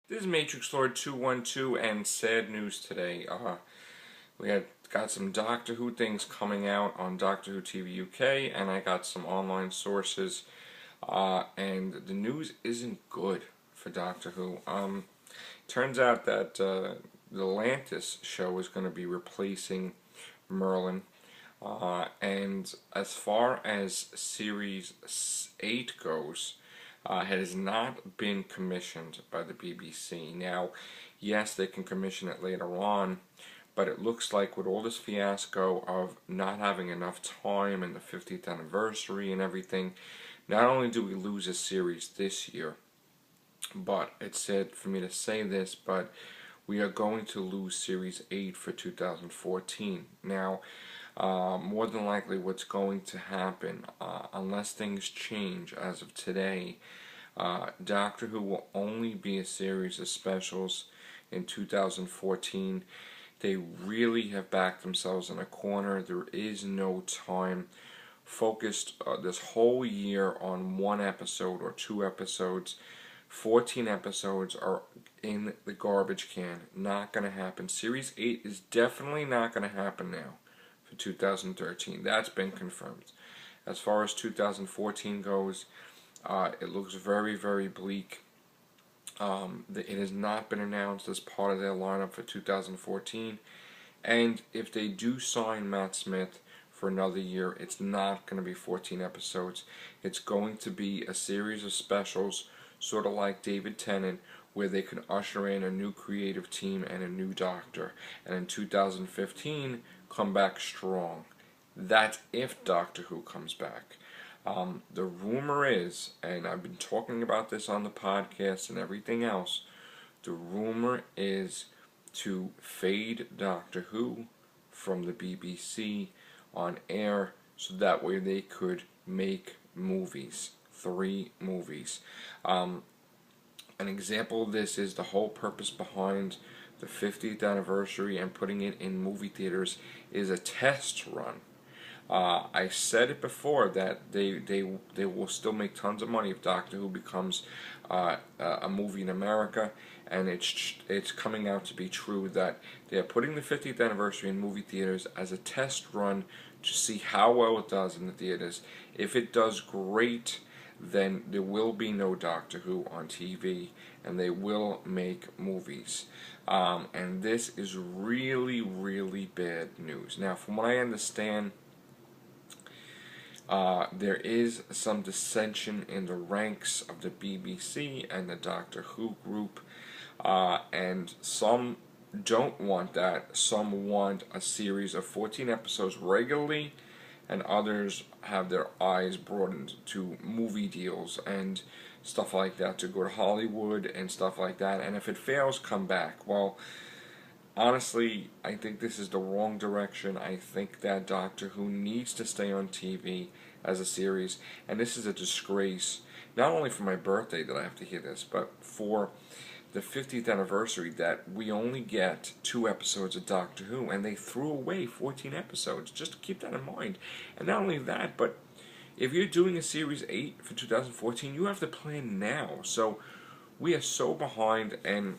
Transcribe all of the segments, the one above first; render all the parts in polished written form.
This is Matrix Lord 212 and sad news today. We got some Doctor Who things coming out on Doctor Who TV UK, and I got some online sources, and the news isn't good for Doctor Who. Turns out that the Atlantis show is going to be replacing Merlin, and as far as Series 8 goes, has not been commissioned by the BBC. Now, yes, they can commission it later on, but it looks like with all this fiasco of not having enough time and the 50th anniversary and everything, not only do we lose a series this year, but it's sad for me to say this, but we are going to lose Series 8 for 2014. Now, more than likely what's going to happen, unless things change as of today, Doctor Who will only be a series of specials in 2014. They really have backed themselves in a corner. There is no time focused this whole year on one episode or two episodes. 14 episodes are in the garbage can. Not going to happen. Series 8 is definitely not going to happen now for 2013. That's been confirmed. As far as 2014 goes, it looks very, very bleak. It has not been announced as part of their lineup for 2014. And if they do sign Matt Smith for another year, it's not going to be 14 episodes. It's going to be a series of specials, sort of like David Tennant, where they can usher in a new creative team and a new Doctor. And in 2015, come back strong. That's if Doctor Who comes back. The rumor is, and I've been talking about this on the podcast and everything else, the rumor is to fade Doctor Who from the BBC on air so that way they could make movies. 3 movies. An example of this is the whole purpose behind the 50th anniversary and putting it in movie theaters is a test run. I said it before that they will still make tons of money if Doctor Who becomes a movie in America, and it's coming out to be true that they are putting the 50th anniversary in movie theaters as a test run to see how well it does in the theaters. If it does great, then there will be no Doctor Who on TV, and they will make movies. And this is really, really bad news. Now, from what I understand, there is some dissension in the ranks of the BBC and the Doctor Who group, and some don't want that. Some want a series of 14 episodes regularly, and others have their eyes broadened to movie deals and stuff like that, to go to Hollywood and stuff like that. And if it fails, come back. Well, honestly, I think this is the wrong direction. I think that Doctor Who needs to stay on TV as a series, and this is a disgrace, not only for my birthday that I have to hear this, but for the 50th anniversary, that we only get 2 episodes of Doctor Who, and they threw away 14 episodes. Just keep that in mind. And not only that, but if you're doing a Series 8 for 2014, you have to plan now. So we are so behind, and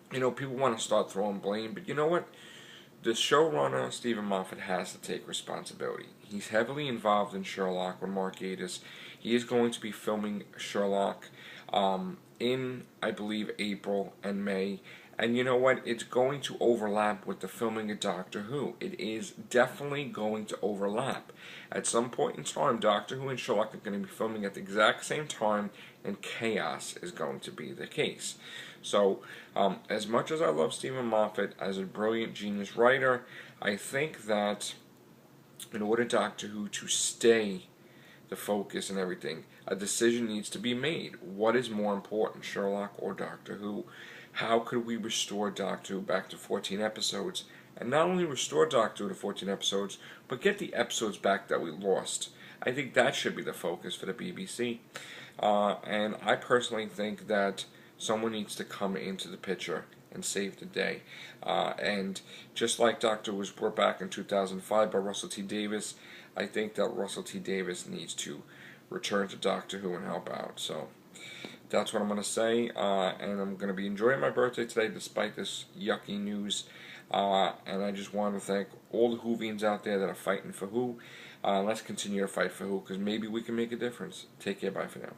people want to start throwing blame, but you know what? The showrunner, Stephen Moffat, has to take responsibility. He's heavily involved in Sherlock with Mark Gatiss. He is going to be filming Sherlock in, I believe, April and May. And you know what? It's going to overlap with the filming of Doctor Who. It is definitely going to overlap. At some point in time, Doctor Who and Sherlock are going to be filming at the exact same time, and chaos is going to be the case. So, as much as I love Stephen Moffat as a brilliant genius writer, I think that in order Doctor Who to stay the focus and everything, a decision needs to be made. What is more important, Sherlock or Doctor Who? How could we restore Doctor Who back to 14 episodes? And not only restore Doctor Who to 14 episodes, but get the episodes back that we lost. I think that should be the focus for the BBC. And I personally think that someone needs to come into the picture and save the day. And just like Doctor Who was brought back in 2005 by Russell T Davies, I think that Russell T Davies needs to return to Doctor Who and help out. So That's what I'm going to say, and I'm going to be enjoying my birthday today despite this yucky news. And I just want to thank all the Whovians out there that are fighting for Who. Let's continue to fight for Who, because maybe we can make a difference. Take care, bye for now.